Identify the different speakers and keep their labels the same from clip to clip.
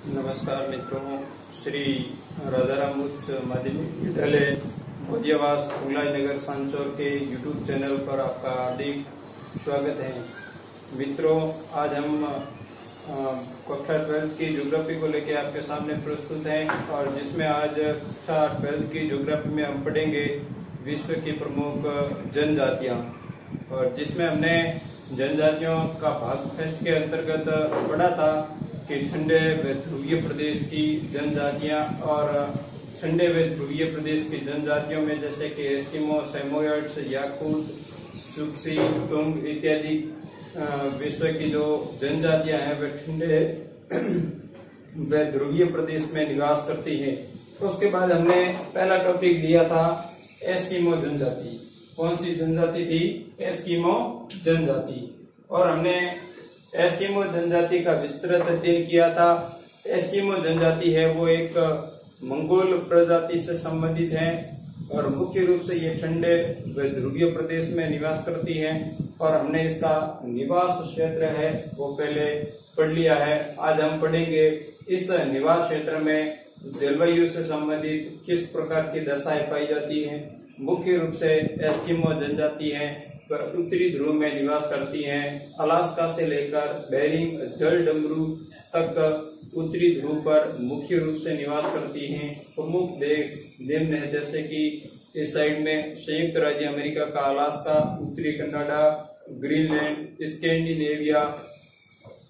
Speaker 1: नमस्कार मित्रों, श्री राजाराम उच्च माध्यमिक विद्यालय बोधियावास उल्लास नगर सांचौर के यूट्यूब चैनल पर आपका हार्दिक स्वागत है। मित्रों, आज हम कक्षा 12 की ज्योग्राफी को लेकर आपके सामने प्रस्तुत हैं और जिसमें आज कक्षा 12 की ज्योग्राफी में हम पढ़ेंगे विश्व की प्रमुख जनजातियां, और जिसमें हमने जनजातियों का भाग फर्स्ट के अंतर्गत पढ़ा था कि ठंडे व ध्रुवीय प्रदेश की जनजातियां, और ठंडे व ध्रुवीय प्रदेश की जनजातियों में जैसे कि एस्किमो, सैमोयड्स, याकूत, चुक्सी, टुंग इत्यादि विश्व की जो जनजातियां हैं वे ठंडे व ध्रुवीय प्रदेश में निवास करती हैं। उसके बाद हमने पहला टॉपिक लिया था एस्किमो जनजाति। कौन सी जनजाति थी? एस्किमो जनजाति। और हमने एस्किमो जनजाति का विस्तृत अध्ययन किया था। एस्किमो जनजाति है वो एक मंगोल प्रजाति से संबंधित है और मुख्य रूप से ये ठंडे व ध्रुवीय प्रदेश में निवास करती है, और हमने इसका निवास क्षेत्र है वो पहले पढ़ लिया है। आज हम पढ़ेंगे इस निवास क्षेत्र में जलवायु से संबंधित किस प्रकार की दशाएं पाई जाती हैं। मुख्य रूप से एस्किमो जनजाति है उत्तरी ध्रुव में निवास करती हैं। अलास्का से लेकर बेरिंग जलडमरू तक उत्तरी ध्रुव पर मुख्य रूप से निवास करती हैं। प्रमुख देश निम्न है, जैसे कि इस साइड में संयुक्त राज्य अमेरिका का अलास्का, उत्तरी कनाडा, ग्रीनलैंड, स्कैंडिनेविया,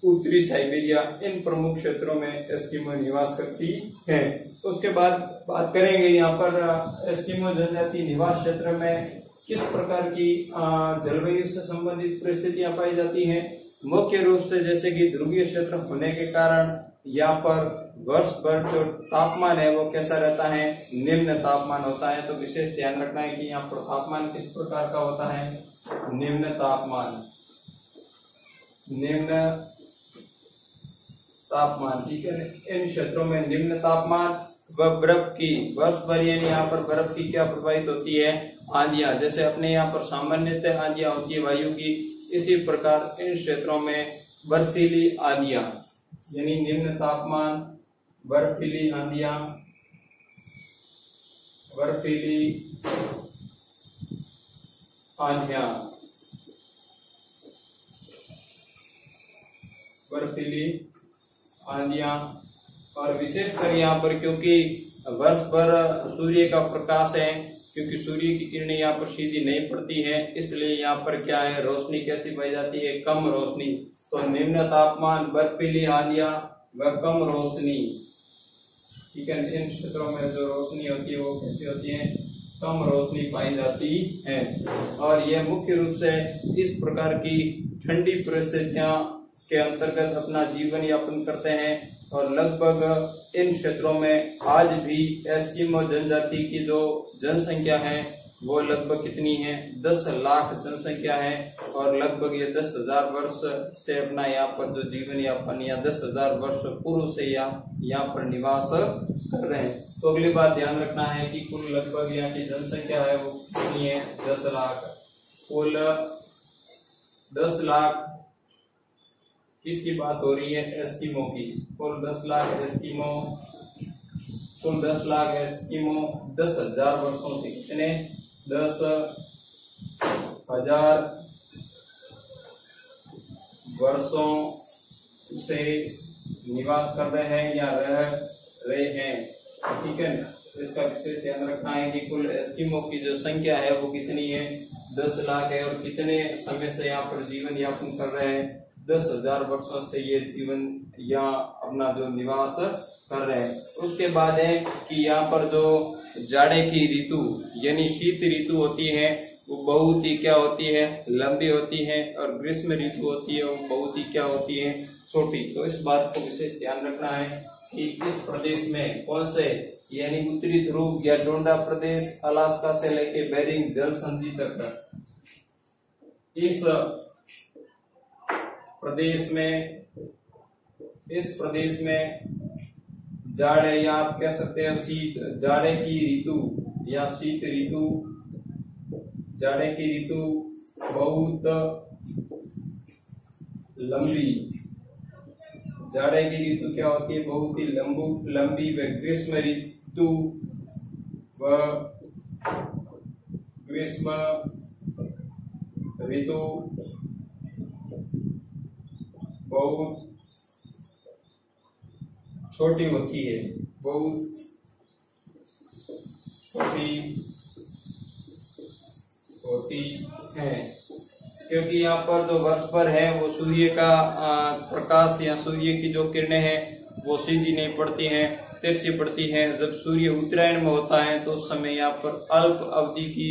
Speaker 1: उत्तरी साइबेरिया, इन प्रमुख क्षेत्रों में एस्किमो निवास करती हैं। उसके बाद बात करेंगे यहाँ पर एस्किमो जनजाति निवास क्षेत्र में किस प्रकार की जलवायु से संबंधित परिस्थितियां पाई जाती हैं। मुख्य रूप से जैसे कि ध्रुवीय क्षेत्र होने के कारण यहाँ पर वर्ष भर जो तापमान है वो कैसा रहता है? निम्न तापमान होता है। तो विशेष ध्यान रखना है कि यहाँ पर तापमान किस प्रकार का होता है? निम्न तापमान, निम्न तापमान, ठीक है। इन क्षेत्रों में निम्न तापमान व बर्फ की वर्ष भर, यानी यहाँ पर बर्फ की क्या प्रभावित होती है? आंधियां। जैसे अपने यहाँ पर सामान्यतः आंधियां होती है वायु की, इसी प्रकार इन क्षेत्रों में बर्फीली आंधियां, यानी निम्न तापमान, बर्फीली आंधियां, बर्फीली आंधियां, बर्फीली आंधियां। और विशेषकर यहाँ पर क्योंकि वर्ष भर सूर्य का प्रकाश है, क्योंकि सूर्य की किरणें यहाँ पर सीधी नहीं पड़ती है, इसलिए यहाँ पर क्या है? रोशनी कैसी पाई जाती है? कम रोशनी। तो निम्न तापमान, बर्फीली आंधियां व कम रोशनी, ठीक है। इन क्षेत्रों में जो रोशनी होती है वो कैसी होती है? कम रोशनी पाई जाती है। और यह मुख्य रूप से इस प्रकार की ठंडी परिस्थितियां के अंतर्गत अपना जीवन यापन करते हैं। और लगभग इन क्षेत्रों में आज भी एस्किमो जनजाति की जो जनसंख्या है वो लगभग कितनी है? 10 लाख जनसंख्या है। और लगभग ये 10,000 वर्ष से अपना यहाँ पर जो जीवन यापन, या 10,000 वर्ष पूर्व से यहाँ पर निवास कर रहे हैं। तो अगली बात ध्यान रखना है कि कुल लगभग यहाँ की जनसंख्या है वो कितनी है? 10 लाख। कुल 10 लाख किसकी बात हो रही है? एस्किमो की। कुल 10 लाख एस्किमो, कुल 10 लाख एस्किमो 10,000 वर्षों से कितने? 10,000 वर्षों से निवास कर रहे हैं या रह रहे हैं, ठीक है। इसका विशेष ध्यान रखना है कि कुल एस्किमो की जो संख्या है वो कितनी है? 10 लाख है। और कितने समय से यहाँ पर जीवन यापन कर रहे हैं? 10,000 वर्षों से ये जीवन या अपना जो निवास कर रहे हैं। उसके बाद है कि यहाँ पर जो जाड़े की ऋतु यानी शीत ऋतु होती है वो बहुत ही क्या होती है? लंबी होती है। और ग्रीष्म ऋतु होती है वो बहुत ही क्या होती है? छोटी। तो इस बात को विशेष ध्यान रखना है कि इस प्रदेश में कौन से, यानी उत्तरी ध्रुव या डोंडा प्रदेश, अलास्का से लेके बेरिंग जल संधि तक, इस प्रदेश में जाड़े, या आप कह सकते हैं शीत, जाड़े की ऋतु या शीत ऋतु, जाड़े की ऋतु बहुत लंबी जाड़े की ऋतु क्या होती है? बहुत ही लंबी व ग्रीष्म ऋतु बहुत छोटी होती है, बहुत छोटी होती है, क्योंकि यहाँ पर जो वर्ष पर है वो सूर्य का प्रकाश या सूर्य की जो किरणें हैं वो सीधी नहीं पड़ती हैं, तिरछी पड़ती हैं। जब सूर्य उत्तरायण में होता है तो उस समय यहाँ पर अल्प अवधि की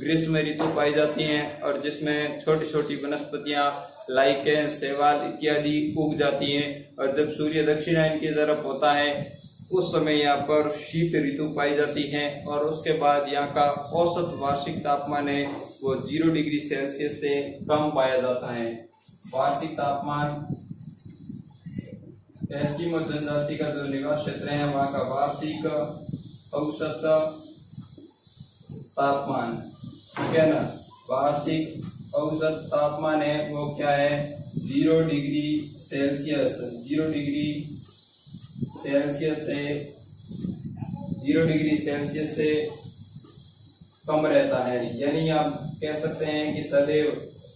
Speaker 1: ग्रीष्म ऋतु पाई जाती है और जिसमें छोटी छोटी वनस्पतियां, लाइकेन, शैवाल इत्यादि उग जाती हैं। और जब सूर्य दक्षिणायन की तरफ होता है उस समय यहाँ पर शीत ऋतु पाई जाती है और उसके बाद यहाँ का औसत वार्षिक तापमान है वो 0 डिग्री सेल्सियस से कम पाया जाता है। वार्षिक तापमान एस्किमो जनजाति का जो निवास क्षेत्र है वहाँ का वार्षिक औसत तापमान, ठीक है ना, वार्षिक औसत तापमान है वो क्या है? 0 डिग्री सेल्सियस, 0 डिग्री सेल्सियस से कम रहता है। यानी आप कह सकते हैं कि सदैव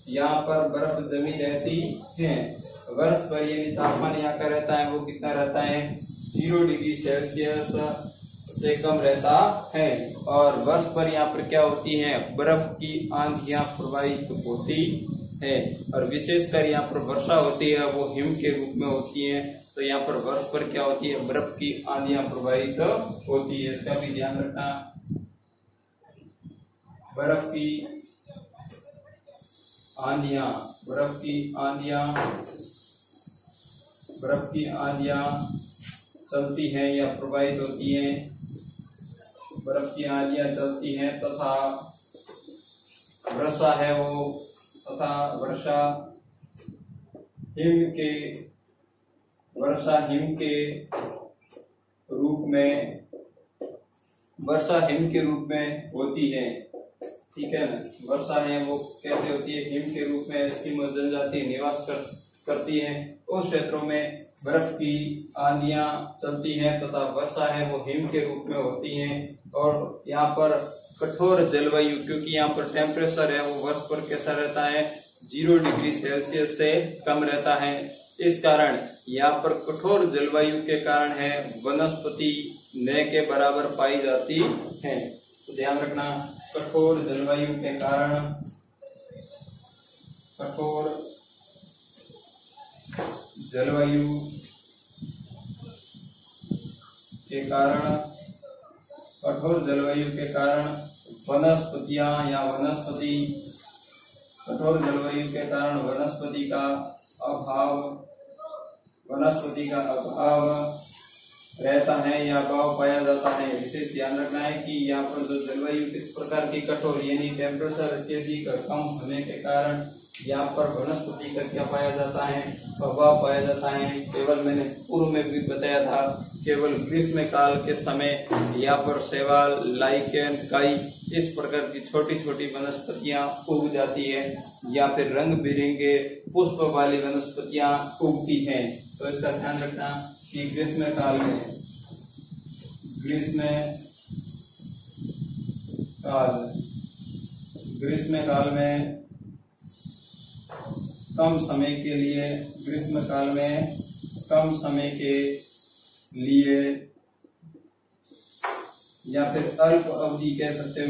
Speaker 1: यहाँ पर बर्फ जमी रहती है। वर्ष पर यानी तापमान यहाँ का रहता है वो कितना रहता है? 0 डिग्री सेल्सियस से कम रहता है। और वर्ष पर यहाँ पर क्या होती है? बर्फ की आंधियां प्रवाहित होती है और विशेषकर यहाँ पर वर्षा होती है वो हिम के रूप में होती है। तो यहाँ पर वर्ष पर क्या होती है? बर्फ की आंधियां प्रवाहित होती है, इसका भी ध्यान रखना। बर्फ की आंधियां चलती हैं या प्रवाहित होती हैं, बर्फ की आंधियां चलती हैं तथा वर्षा है वो, तथा वर्षा हिम के रूप में होती है, ठीक है ना। वर्षा है वो कैसे होती है? हिम के रूप में एस्किमो जनजाति निवास करती है। उस क्षेत्रों में बर्फ की आंधियां चलती हैं तथा वर्षा है वो हिम के रूप में होती है। और यहाँ पर कठोर जलवायु, क्योंकि यहाँ पर टेम्परेचर है वो वर्ष पर कैसा रहता है? 0 डिग्री सेल्सियस से कम रहता है। इस कारण यहाँ पर कठोर जलवायु के कारण है वनस्पति न के बराबर पाई जाती है। तो ध्यान रखना, कठोर जलवायु के कारण वनस्पति का अभाव रहता है या अभाव पाया जाता है। विशेष ध्यान रखना है कि यहाँ पर जो जलवायु किस प्रकार की कठोर यानी टेम्परेचर अत्यधिक कम होने के कारण यहाँ पर वनस्पति का क्या पाया जाता है? अभाव पाया जाता है। केवल मैंने पूर्व में भी बताया था, केवल ग्रीष्म काल के समय यहाँ पर शैवाल, लाइकेन, काई इस प्रकार की छोटी छोटी वनस्पतियां उग जाती है या फिर रंग बिरंगे पुष्प वाली वनस्पतियां उगती हैं। तो इसका ध्यान रखना कि ग्रीष्म काल में कम समय के लिए या फिर अल्प अवधि कह सकते हो,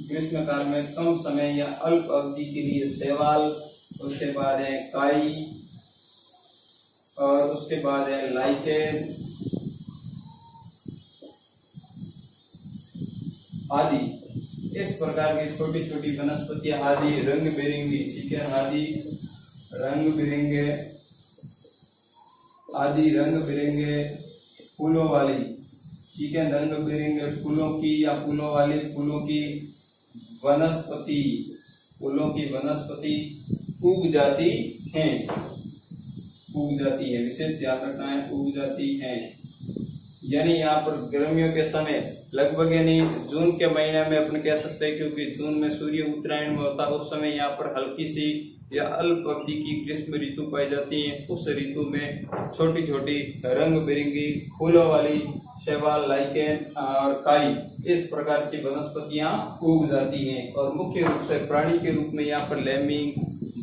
Speaker 1: ग्रीष्म काल में कम समय या अल्प अवधि के लिए शैवाल, उसके बाद है काई और उसके बाद है लाइकेन आदि। इस प्रकार की छोटी छोटी वनस्पतियां आदि रंग बिरंगी, ठीक है, आदि रंग बिरंगे फूलों वाली, ठीक है, रंग बिरंगे फूलों की या फूलों की वनस्पति उग जाती है। विशेष ध्यान रखना है, उग जाती है। यानी यहाँ पर गर्मियों के समय लगभग यानी जून के महीने में अपन कह सकते हैं, क्योंकि जून में सूर्य उत्तरायण में होता है, उस समय यहाँ पर हल्की सी या अल्प अवधि की ग्रीष्म ऋतु पाई जाती है। उस ऋतु में छोटी छोटी रंग बिरंगी फूलों वाली शैवाल, लाइकेन और काई इस प्रकार की वनस्पतियां उग जाती हैं। और मुख्य रूप से प्राणी के रूप में यहाँ पर लेमिंग,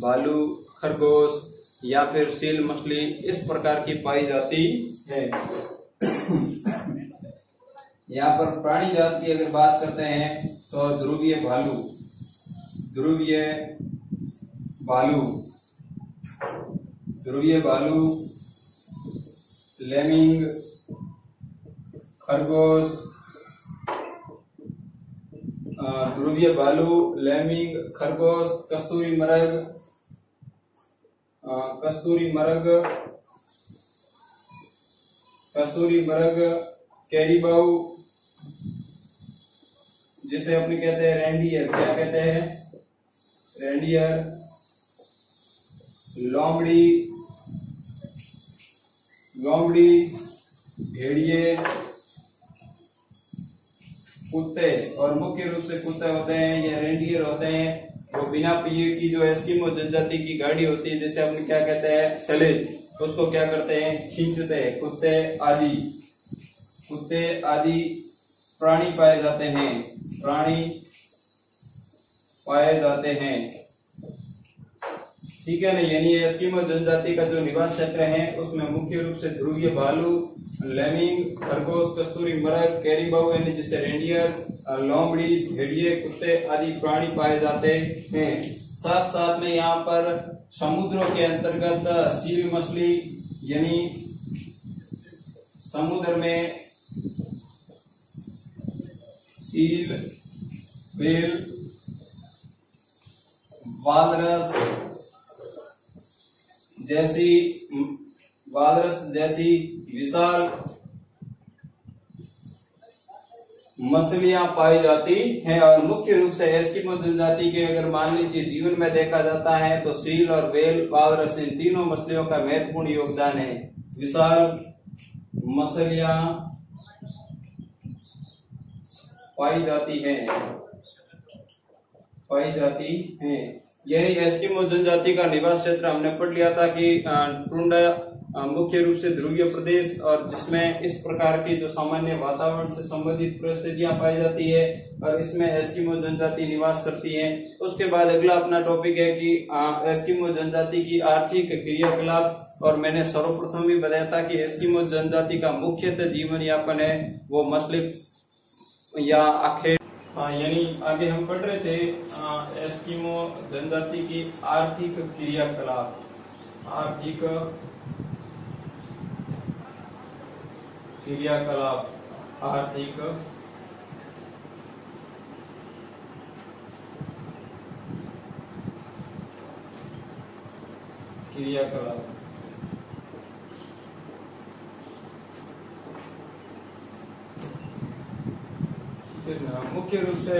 Speaker 1: भालू, खरगोश या फिर सील मछली इस प्रकार की पाई जाती है। यहाँ पर प्राणी जात की अगर बात करते हैं तो ध्रुवीय भालू, ध्रुवीय भालू, ध्रुवीय भालू, लेमिंग, खरगोश, ध्रुवीय भालू, लेमिंग, खरगोश, कस्तूरी मरग, कस्तूरी मरग, कस्तूरी मरग, कैरीबाऊ, जिसे अपने कहते हैं रेंडियर, क्या कहते हैं, रेंडियर, लोमड़ी, लोमड़ी, भेड़िए, कुत्ते। और मुख्य रूप से कुत्ते होते हैं या रेंडियर होते हैं वो बिना पहिए की जो एस्किमो जनजाति की गाड़ी होती है, जैसे अपने क्या कहते हैं सलेज, उसको क्या करते हैं, खींचते हैं। कुत्ते आदि प्राणी पाए जाते हैं, प्राणी पाए जाते हैं, ठीक है ना। यानी एस्किमो जनजाति का जो निवास क्षेत्र है उसमें मुख्य रूप से ध्रुवीय भालू, लेमिंग, खरगोश, कस्तूरी मरग, कैरीबाऊ यानी जिसे रेंडियर, लोमड़ी, भेड़िए, कुत्ते आदि प्राणी पाए जाते हैं। साथ साथ में यहाँ पर समुद्रों के अंतर्गत सील मछली, यानी समुद्र में सील, व्हेल, वालरस जैसी विशाल मछलियां पाई जाती हैं। और मुख्य रूप से एस्किमो जनजाति के अगर मान लीजिए जीवन में देखा जाता है तो सील और व्हेल, वालरस इन तीनों मछलियों का महत्वपूर्ण योगदान है। विशाल मछलियां पाई जाती हैं। यही एस्किमो जनजाति का निवास क्षेत्र हमने पढ़ लिया था कि टुंडा मुख्य रूप से ध्रुवीय प्रदेश, और जिसमें इस प्रकार की जो सामान्य वातावरण से संबंधित परिस्थितियां पाई जाती है और इसमें एस्किमो जनजाति निवास करती है। उसके बाद अगला अपना टॉपिक है कि एस्किमो जनजाति की आर्थिक क्रियाकलाप। और मैंने सर्वप्रथम भी बताया था कि एस्किमो जनजाति का मुख्यतः जीवन यापन है वो मछली या आखेट। यानी आगे हम पढ़ रहे थे एस्किमो जनजाति की आर्थिक क्रियाकलाप, आर्थिक क्रियाकलाप, आर्थिक क्रियाकलाप। मुख्य रूप से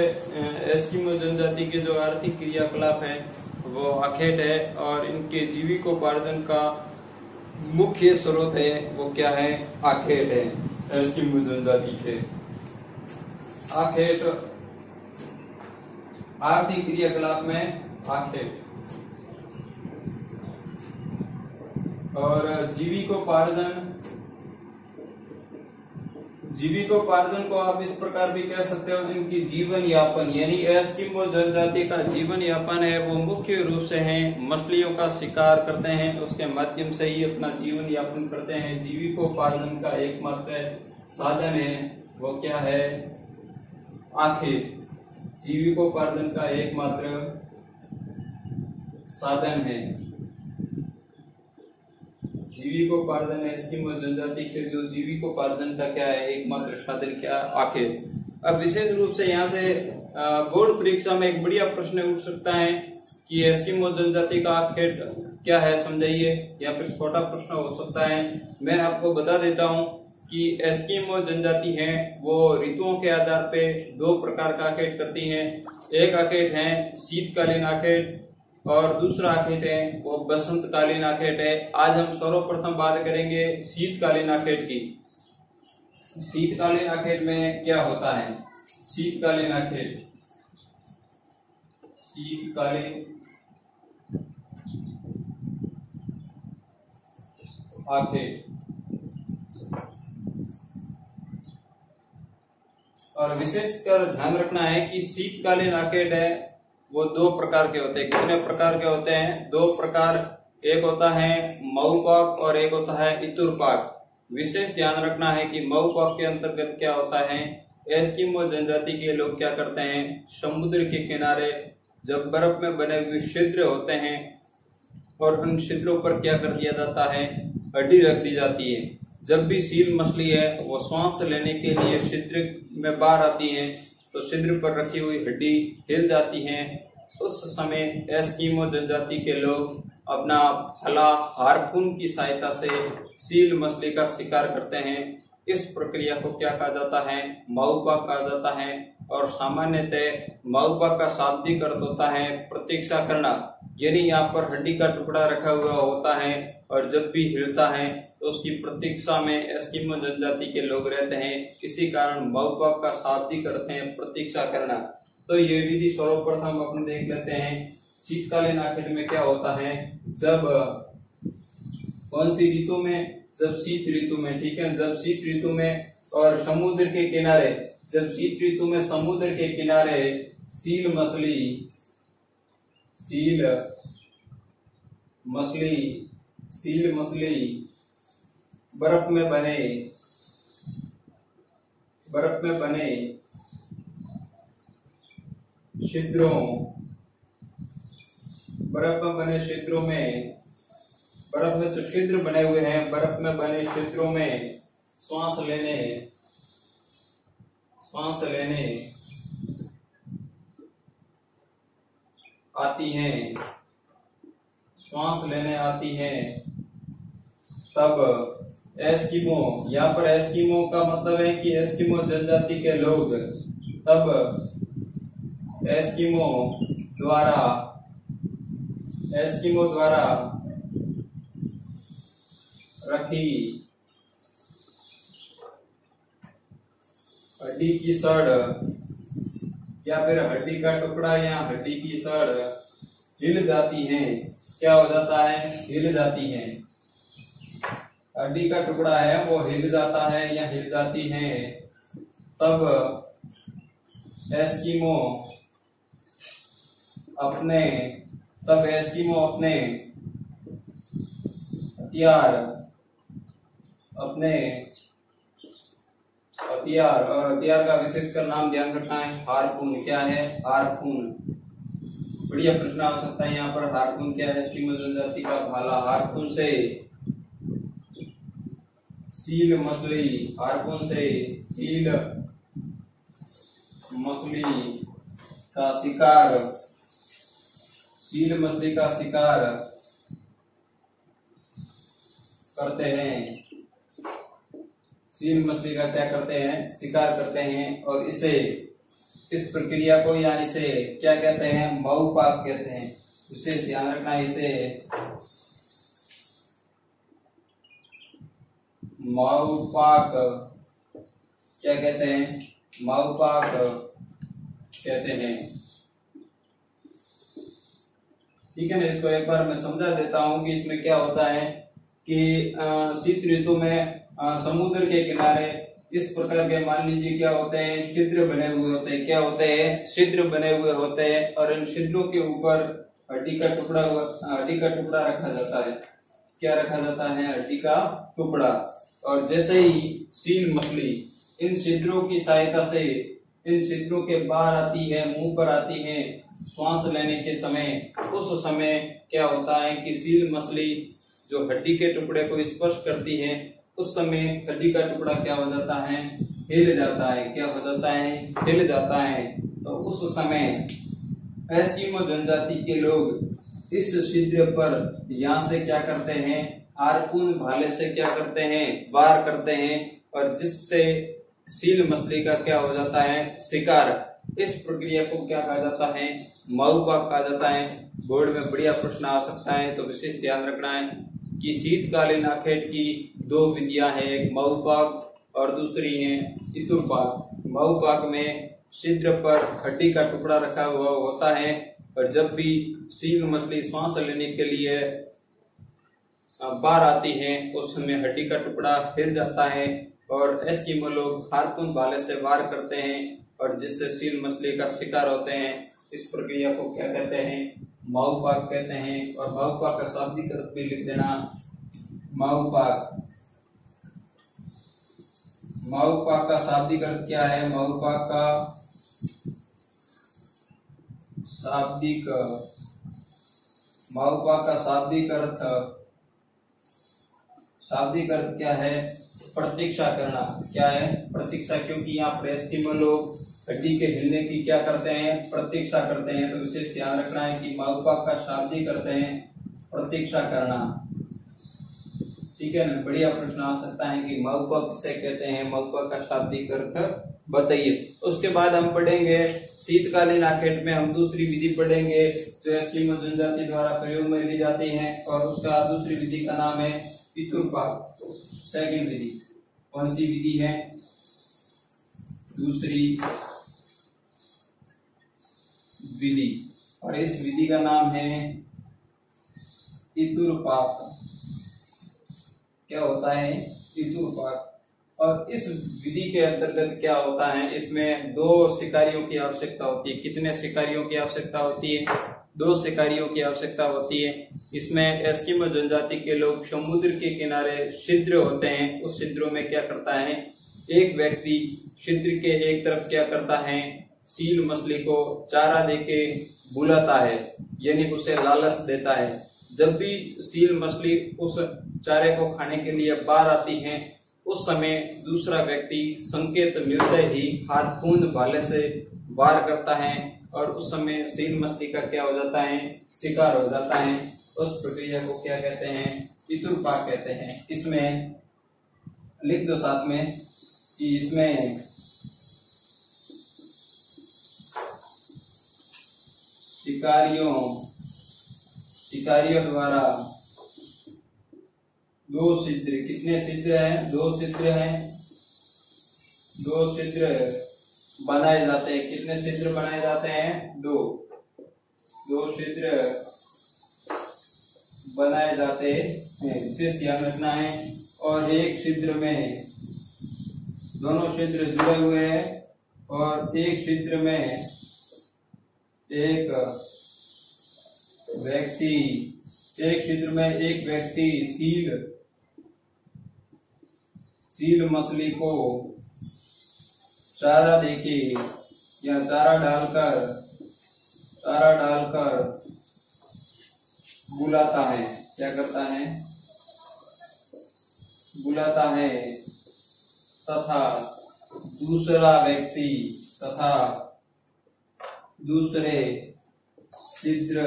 Speaker 1: एस्किमो जनजाति के जो आर्थिक क्रियाकलाप है वो आखेट है, और इनके जीविकोपार्जन का मुख्य स्रोत है वो क्या है, आखेट है। एस्किमो जनजाति के आखेट, आर्थिक क्रियाकलाप में आखेट। और जीविकोपार्जन को आप इस प्रकार भी कह सकते हो इनकी जीवन यापन, यानी एस्किमो जनजाति का जीवन यापन है वो मुख्य रूप से है मछलियों का शिकार करते हैं, उसके माध्यम से ही अपना जीवन यापन करते हैं। जीविकोपार्जन का एकमात्र साधन है वो क्या है, आखेट। जीविकोपार्जन का एकमात्र साधन है, जीविकोपार्जन है एस्किमो जनजाति के जो जीविकोपार्जन का क्या है एकमात्र साधन, क्या, आखेट। अब विशेष रूप से यहाँ से बोर्ड परीक्षा में एक बढ़िया प्रश्न उठ सकता है कि एस्किमो जनजाति का आखेट क्या है समझाइए, या फिर छोटा प्रश्न हो सकता है। मैं आपको बता देता हूँ कि एस्किमो जनजाति है वो ऋतुओं के आधार पे दो प्रकार का आखेट करती हैं। एक आखेट है शीतकालीन आखेट और दूसरा आखेट है वो बसंतकालीन आखेट है। आज हम सर्वप्रथम बात करेंगे शीतकालीन आखेट की। शीतकालीन आखेट में क्या होता है? शीतकालीन आखेट, शीतकालीन आखेट। और विशेषकर ध्यान रखना है कि शीतकालीन आखेट है वो दो प्रकार के होते हैं। कितने प्रकार के होते हैं? दो प्रकार। एक होता है मऊपाक और एक होता है इतुरपाक। विशेष ध्यान रखना है कि मऊपाक के अंतर्गत क्या होता है, एस्किमो जनजाति के लोग क्या करते हैं, समुद्र के किनारे जब बर्फ में बने हुए छिद्र होते हैं और उन छिद्रों पर क्या कर दिया जाता है, हड्डी रख दी जाती है। जब भी सील मछली है वो सांस लेने के लिए छिद्र में बाहर आती है तो छिद्र पर रखी हुई हड्डी हिल जाती है। उस समय एस्किमो जनजाति के लोग अपना फला हार्पून की सहायता से सील मछली का शिकार करते हैं। इस प्रक्रिया को क्या कहा जाता है, मऊपाक कहा जाता है। और सामान्यतः मऊपाक का शाब्दिक अर्थ होता है प्रतीक्षा करना, यानी यहाँ पर हड्डी का टुकड़ा रखा हुआ होता है और जब भी हिलता है तो उसकी प्रतीक्षा में एस्किमो जनजाति के लोग रहते हैं। इसी कारण मऊपाक का शाब्दिक अर्थ है प्रतीक्षा करना। तो ये विधि सर्वप्रथम अपन देख लेते हैं। शीतकालीन आखेट में क्या होता है, जब कौन सी ऋतु में, जब शीत ऋतु में, ठीक है, जब शीत ऋतु में और समुद्र के किनारे, जब शीत ऋतु में समुद्र के किनारे सील मछली बर्फ में बने छिद्रों में, बर्फ में जो छिद्र बने हुए हैं, बर्फ में बने छिद्रों में सांस लेने आती हैं, तब एस्किमो, यहाँ पर एस्किमो का मतलब है कि एस्किमो जनजाति के लोग, तब एस्किमो द्वारा रखी हड्डी की सड़ या फिर हड्डी का टुकड़ा या हड्डी की सड़ हिल जाती है। क्या हो जाता है, हिल जाती है। हड्डी का टुकड़ा है वो हिल जाता है या हिल जाती है, तब एस्किमो अपने हथियार और हथियार का विशेषकर नाम ध्यान रखना है, हार्पून। क्या है, हार्पून। बढ़िया प्रश्न आ सकता है यहाँ पर। हार्पून क्या है, एस्किमो जनजाति का भाला। हार्पून से सील मछली, हार्पून से सील मछली का शिकार, सील मछली का शिकार करते हैं। सील मछली का क्या करते हैं, शिकार करते हैं। और इस प्रक्रिया को या इसे क्या कहते हैं, मऊपाक कहते हैं। इसे ध्यान रखना, इसे मऊपाक क्या कहते हैं, मऊपाक कहते हैं। ठीक है ना। इसको एक बार मैं समझा देता हूँ कि इसमें क्या होता है कि शीत ऋतु में समुद्र के किनारे इस प्रकार के, मान लीजिए क्या होते हैं, छिद्र बने हुए होते हैं। क्या होते हैं, छिद्र बने हुए होते हैं और इन छिद्रों के ऊपर हड्डी का टुकड़ा रखा जाता है। क्या रखा जाता है, हड्डी का टुकड़ा। और जैसे ही सील मछली इन छिद्रों की सहायता से इन छिद्रों के बाहर आती है, मुंह पर आती है श्वास लेने के समय, उस समय क्या होता है कि सील मछली जो हड्डी के टुकड़े को स्पर्श करती है, उस समय हड्डी का टुकड़ा क्या हो जाता है, हिल जाता है। क्या हो जाता है, हिल जाता है। तो उस समय एस्किमो जनजाति के लोग इस छिद्र पर यहाँ से क्या करते हैं, हार्पून भाले से क्या करते हैं, वार करते हैं और जिससे सील मछली का क्या हो जाता है, शिकार। इस प्रक्रिया को क्या कहा जाता है, मऊपाक कहा जाता है। बोर्ड में बढ़िया प्रश्न आ सकता है, तो विशेष ध्यान रखना है कि शीतकालीन आखेट की दो विधियां हैं, एक मऊपाक और दूसरी है इतुरपाक। महुपाक में छिद्र पर हड्डी का टुकड़ा रखा हुआ होता है और जब भी सील मछली श्वास लेने के लिए बाहर आती है उस समय हड्डी का टुकड़ा हिल जाता है और एस्किमो लोग हार्पून भाले से वार करते हैं और जिससे सील मछली का शिकार होते हैं। इस प्रक्रिया को क्या कहते हैं? महुपाक कहते हैं। और महुपाक का शाब्दिक अर्थ भी लिख देना। महुपाक, महुपाक का शाब्दिक अर्थ क्या है? महुपाक का शाब्दिक, महुपाक का शाब्दिक अर्थ क्या है? प्रतीक्षा करना। क्या है? प्रतीक्षा। क्योंकि यहाँ पर एस्किमो लोग हड्डी के हिलने की क्या करते हैं? प्रतीक्षा करते हैं। तो विशेष ध्यान रखना है कि महुपाक का शाब्दिक अर्थ है प्रतीक्षा करना। ठीक है ना? बढ़िया प्रश्न आ सकता है कि महुपाक किसे कहते हैं? महुपाक का शाब्दिक अर्थ बताइए। उसके बाद हम पढ़ेंगे शीतकालीन आखेट में हम दूसरी विधि पढ़ेंगे जो एस्किमो जनजाति द्वारा प्रयोग में ली जाती है और उसका दूसरी विधि का नाम है इतुरपाक। सेकंड विधि कौन सी विधि है? दूसरी विधि, और इस विधि का नाम है इतुरपाक। क्या होता है? इतुरपाक। और इस विधि के अंतर्गत क्या होता है? इसमें 2 शिकारियों की आवश्यकता होती है। कितने शिकारियों की आवश्यकता होती है? 2 शिकारियों की आवश्यकता होती है। इसमें एस्किमो जनजाति के लोग समुद्र के किनारे छिद्र होते हैं, उस छिद्रों में क्या करता है? एक व्यक्ति छिद्र के एक तरफ क्या करता है? सील मछली को चारा देके बुलाता है, यानी उसे लालच देता है। जब भी सील मछली उस चारे को खाने के लिए बाहर आती है उस समय दूसरा व्यक्ति संकेत मिलते ही हार्पून भाले से वार करता है और उस समय सील मछली का क्या हो जाता है? शिकार हो जाता है। उस प्रक्रिया को क्या कहते हैं? इतुरपाक कहते हैं। इसमें लिख दो साथ में कि इसमें शिकारियों द्वारा 2 छिद्र, कितने छिद्र हैं? 2 छिद्र हैं। 2 छिद्र बनाए जाते हैं। कितने छिद्र बनाए जाते हैं? 2 छिद्र बनाए जाते हैं। विशेष ध्यान रखना है। और एक छिद्र में, दोनों छिद्र जुड़े हुए हैं और एक छिद्र में एक व्यक्ति सील मछली को चारा देके या चारा डालकर बुलाता है। क्या करता है? बुलाता है तथा दूसरा व्यक्ति दूसरे छिद्र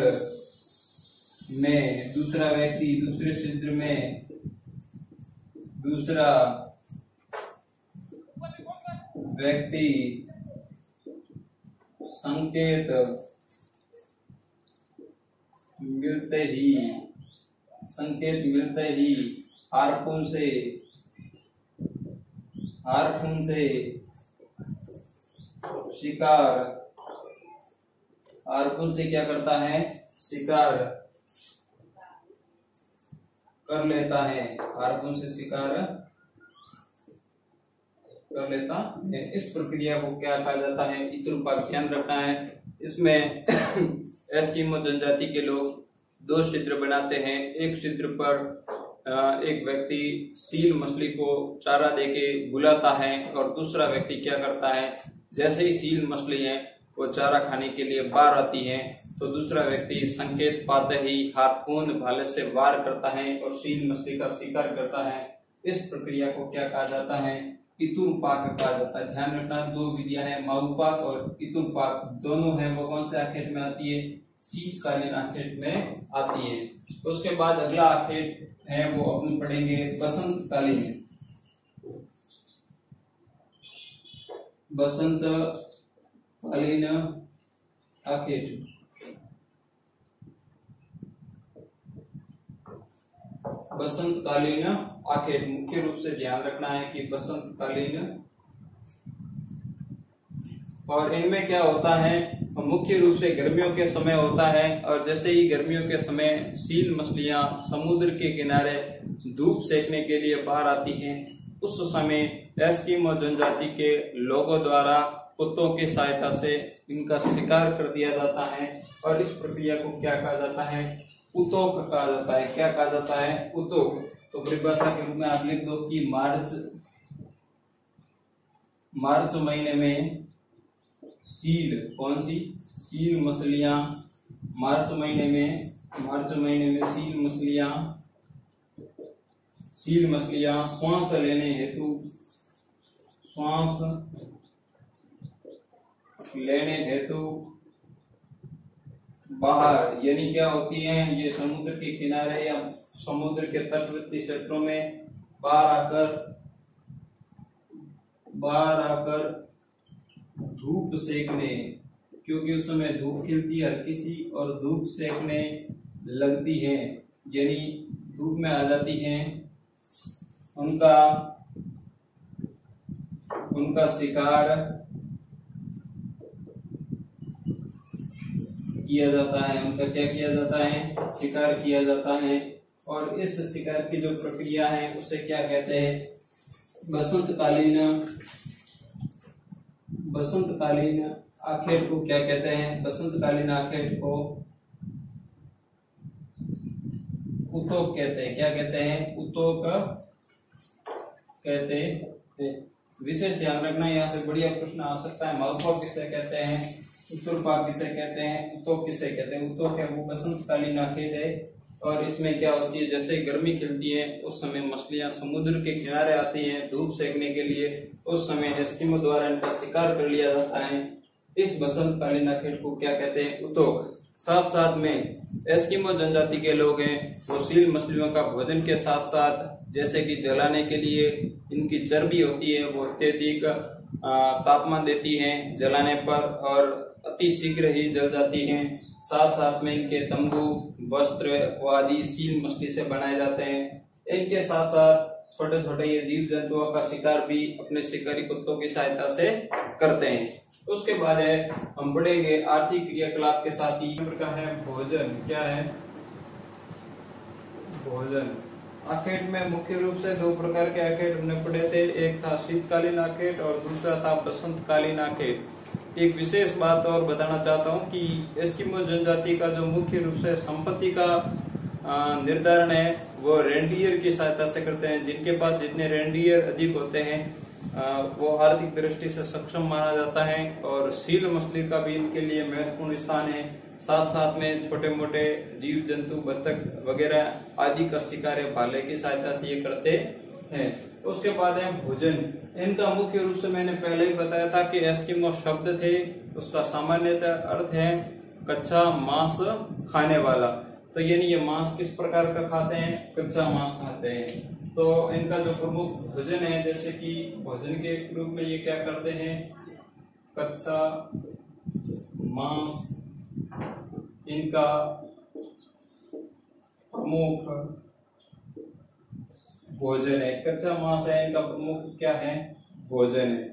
Speaker 1: में, दूसरा व्यक्ति दूसरे छिद्र में दूसरा व्यक्ति संकेत मिलते ही हार्पून से क्या करता है? शिकार कर लेता है। हार्पून से शिकार कर लेता है। इस प्रक्रिया को क्या कहा जाता है? इतुरपाक। ध्यान रखना है। इसमें एस्किमो जनजाति के लोग 2 छिद्र बनाते हैं। एक छिद्र पर एक व्यक्ति सील मछली को चारा देके बुलाता है और दूसरा व्यक्ति क्या करता है? जैसे ही सील मछली है वो चारा खाने के लिए बाहर आती है तो दूसरा व्यक्ति संकेत पाते ही हार्पून भाले से वार करता है और सील मछली का शिकार करता है। इस प्रक्रिया को क्या कहा जाता है? इतुरपाक कहा जाता है। ध्यान रखना 2 विधियां हैं, महुपाक और इतुरपाक। दोनों है वो कौन से आखेट में आती है? शीतकालीन आखेट में आती है। उसके बाद अगला आखेट है वो अपन पढ़ेंगे बसंतकालीन आखेट। बसंतकालीन आखेट। मुख्य रूप से ध्यान रखना है कि बसंतकालीन, और इनमें क्या होता है, मुख्य रूप से गर्मियों के समय होता है। और जैसे ही गर्मियों के समय सील मछलियां समुद्र के किनारे धूप सेकने के लिए बाहर आती हैं, उस समय एस्किमो जनजाति के लोगों द्वारा कुत्तों की सहायता से इनका शिकार कर दिया जाता है। और इस प्रक्रिया को क्या कहा जाता है, उतोक कहा जाता है। क्या कहा जाता है, उतोक। तो परिभाषा के रूप में आप लिख दो कि मार्च महीने में सील, कौन सी, सील मछलियां, मार्च महीने में सील मछलियां श्वास लेने हेतु बाहर, यानी क्या होती हैं, ये समुद्र के किनारे या समुद्र के तटवर्ती क्षेत्रों में बाहर आकर धूप सेकने, क्योंकि उस समय धूप खिलती है हल्की सी और धूप सेकने लगती है, यानी धूप में आ जाती हैं, उनका शिकार किया जाता है। उनका क्या किया जाता है, शिकार किया जाता है। और इस शिकार की जो प्रक्रिया है उसे क्या कहते हैं, बसंतकालीन आखेट को क्या कहते हैं, बसंतकालीन आखेट को उतोक कहते हैं। क्या कहते हैं, उतोक कहते हैं। विशेष ध्यान रखना, यहाँ से बढ़िया प्रश्न आ सकता है। मालपुआ किसे कहते हैं, उत्तरपाक किसे कहते हैं, उतोक किसे कहते हैं। उतोक है वो बसंतकालीन आखेट है। और इसमें क्या होती है, जैसे गर्मी खिलती है उस समय मछलियां समुद्र के किनारे आती हैं धूप सेकने के लिए, उस समय एस्किमो द्वारा इनका शिकार कर लिया जाता है। इस बसंतकालीन आखेट को क्या कहते हैं, उतोक। साथ साथ में एस्किमो जनजाति के लोग हैं, वो सील मछलियों का भोजन के साथ साथ जैसे कि जलाने के लिए इनकी चर्बी होती है, वो अत्यधिक तापमान देती है जलाने पर और अति शीघ्र ही जल जाती हैं। साथ साथ में इनके तंबू, वस्त्र आदि सील मछली से बनाए जाते हैं। इनके साथ साथ छोटे छोटे ये जीव जंतुओं का शिकार भी अपने शिकारी कुत्तों की सहायता से करते हैं। उसके बाद है हम बढ़ेंगे आर्थिक क्रियाकलाप के साथ ही का है भोजन। क्या है, भोजन। आखेट में मुख्य रूप से दो प्रकार के आखेट हमने पढ़े थे, एक था शीतकालीन आखेट और दूसरा था बसंतकालीन आखेट। एक विशेष बात और बताना चाहता हूँ कि एस्किमो जनजाति का जो मुख्य रूप से संपत्ति का निर्धारण है वो रेंडियर की सहायता से करते हैं। जिनके पास जितने रेंडियर अधिक होते हैं वो आर्थिक दृष्टि से सक्षम माना जाता है। और सील मछली का भी इनके लिए महत्वपूर्ण स्थान है। साथ साथ में छोटे मोटे जीव जंतु, बतख वगैरह आदि का शिकार भाले की सहायता से ये करते हैं। उसके बाद है भोजन। इनका मुख्य रूप से मैंने पहले ही बताया था कि एस्किमो शब्द थे, उसका सामान्यतः अर्थ है कच्चा मांस खाने वाला। तो यानी ये मांस किस प्रकार का खाते हैं, कच्चा मांस खाते हैं। तो इनका जो प्रमुख भोजन है, जैसे कि भोजन के रूप में ये क्या करते हैं, कच्चा मांस इनका प्रमुख भोजन है। कच्चा मांस है इनका प्रमुख क्या है, भोजन है।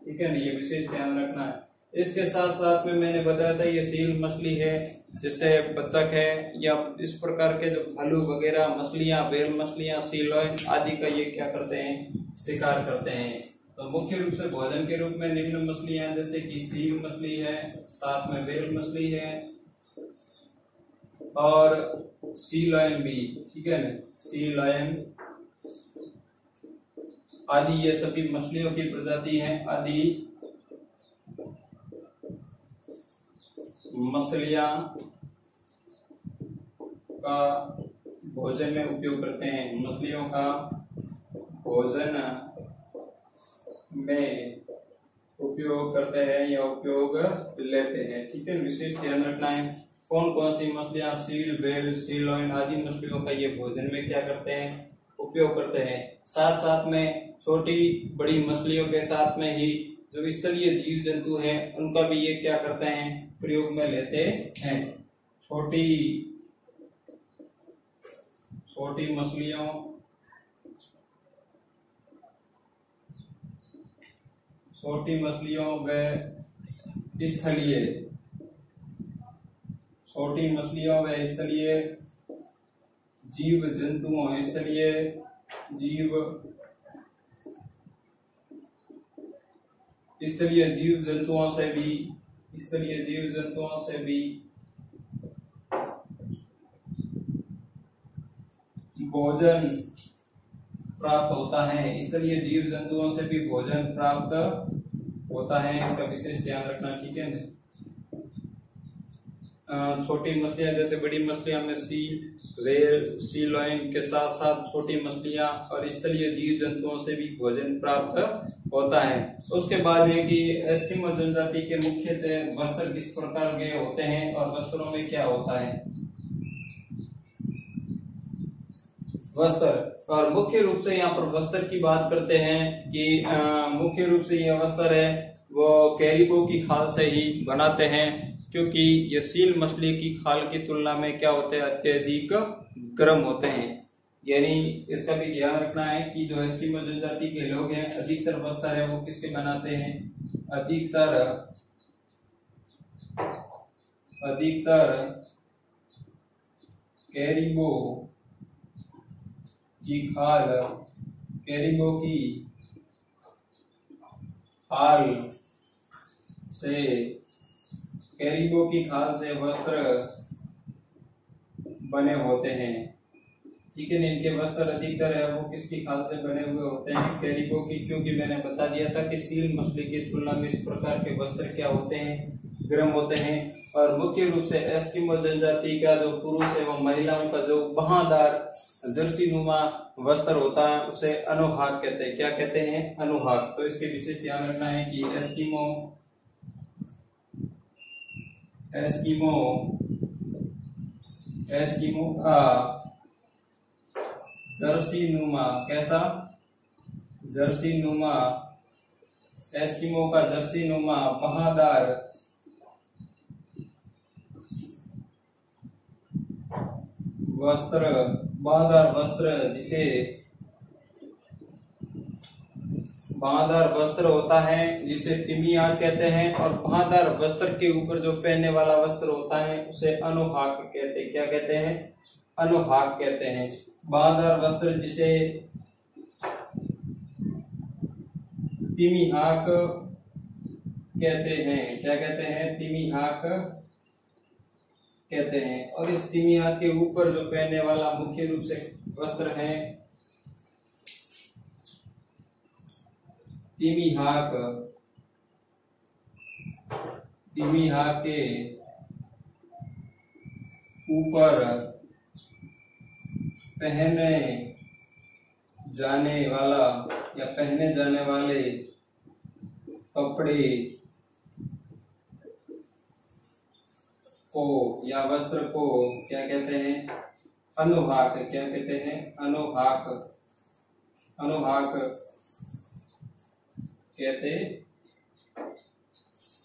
Speaker 1: ठीक है ना, ये विशेष ध्यान रखना है। इसके साथ साथ में मैंने बताया था ये सील मछली है, जैसे बतख है या इस प्रकार के जो भालू वगैरह मछलियां, बेल मछलियां, सीलोइन आदि का ये क्या करते हैं, शिकार करते हैं। तो मुख्य रूप से भोजन के रूप में निम्न मछलियां जैसे कि सील मछली है, साथ में बेल मछली है और सीलोइन भी। ठीक है ना, सीलोइन आदि ये सभी मछलियों की प्रजाति हैं। आदि मछलियां का भोजन में उपयोग करते हैं, मछलियों का भोजन में उपयोग करते हैं या उपयोग लेते हैं। ठीक है, विशेष ध्यान रखना है कौन कौन सी मछलियां सील, बेल, सीलोइन आदि मछलियों का ये भोजन में क्या करते हैं, उपयोग करते हैं। साथ साथ में छोटी बड़ी मछलियों के साथ में ही जो स्थलीय जीव जंतु हैं उनका भी ये क्या करते हैं, प्रयोग में लेते हैं। छोटी मछलियों व स्थलीय जीव जंतुओं स्थलीय जीव जंतुओं से भी भोजन प्राप्त होता है। स्थलीय जीव जंतुओं से भी भोजन प्राप्त होता है, इसका विशेष ध्यान रखना, ठीक है ना। छोटी मछलियां जैसे बड़ी मछलियां में सील, व्हेल, सी लॉयन के साथ साथ छोटी मछलियां और स्थलीय जीव जंतुओं से भी भोजन प्राप्त होता है। उसके बाद है कि एस्किमो जनजाति के मुख्यतः वस्त्र किस प्रकार के होते हैं और वस्त्रों में क्या होता है। वस्त्र, और मुख्य रूप से यहाँ पर वस्त्र की बात करते हैं कि मुख्य रूप से यह वस्त्र है वो कैरिबो की खाल से ही बनाते हैं, क्योंकि ये सील मछली की खाल की तुलना में क्या होते हैं, अत्यधिक गर्म होते हैं। यानी इसका भी ध्यान रखना है कि जो एस्किमो जनजाति के लोग हैं अधिकतर वस्त्र है वो किसके बनाते हैं, अधिकतर कैरिबो की खाल से वस्त्र बने होते हैं, ठीक है ना। इनके वस्त्र अधिकतर है वो किसकी खाल से बने हुए होते हैं, कैरिबो की, क्योंकि मैंने बता दिया था कि सील मछली की तुलना में इस प्रकार के वस्त्र क्या होते हैं, गर्म होते हैं। और मुख्य रूप से एस्किमो जनजाति का जो पुरुष एवं महिलाओं का जो बहादार जर्सी नुमा वस्त्र होता है उसे अनुहाक कहते हैं। क्या कहते हैं, अनुहाक। तो इसके विशेष ध्यान रखना है कि एस्किमो का जर्सी नुमा, कैसा, जर्सी नुमा, एस्किमो का जर्सी नुमा बहादार वस्त्र जिसे बहादार वस्त्र होता है जिसे टिमिया कहते हैं, और बहादार वस्त्र के ऊपर जो पहनने वाला वस्त्र होता है उसे अनुहाक कहते हैं। क्या कहते हैं, अनुहाक कहते हैं। बहादार वस्त्र जिसे तिमिहाक कहते हैं। क्या कहते हैं, तिमिहाक कहते हैं। और इस तिमिहाक के ऊपर जो पहनने वाला मुख्य रूप से वस्त्र है तिमिहाक के ऊपर पहने जाने वाले कपड़े को या वस्त्र को क्या कहते हैं, अनुहाक। क्या कहते हैं, अनुहाक कहते,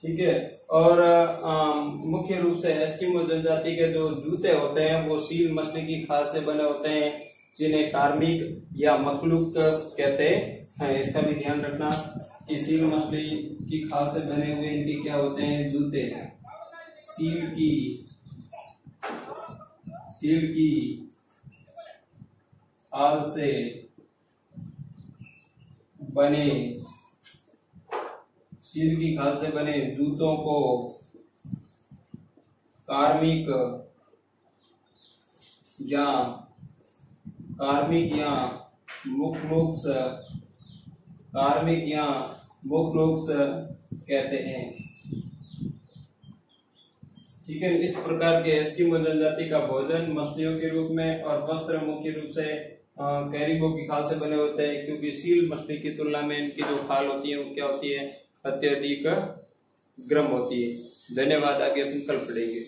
Speaker 1: ठीक है। और मुख्य रूप से एस्किमो जनजाति के जो जूते होते हैं वो सील मछली की खाल से बने होते हैं, जिन्हें कार्मिक या मखलूक कहते हैं। इसका भी ध्यान रखना कि सील मछली की खाल से बने हुए इनके क्या होते हैं, जूते। सील की खाल से बने जूतों को कार्मिक या मुखलोक्स कहते हैं, ठीक है। इस प्रकार के एस्किमो जनजाति का भोजन मछलियों के रूप में और वस्त्र मुख्य रूप से कैरिबो की खाल से बने होते हैं, क्योंकि सील मछली की तुलना में इनकी जो खाल होती है वो क्या होती है, अत्यधिक गर्म होती है। धन्यवाद, आगे अपन कल पढ़ेंगे।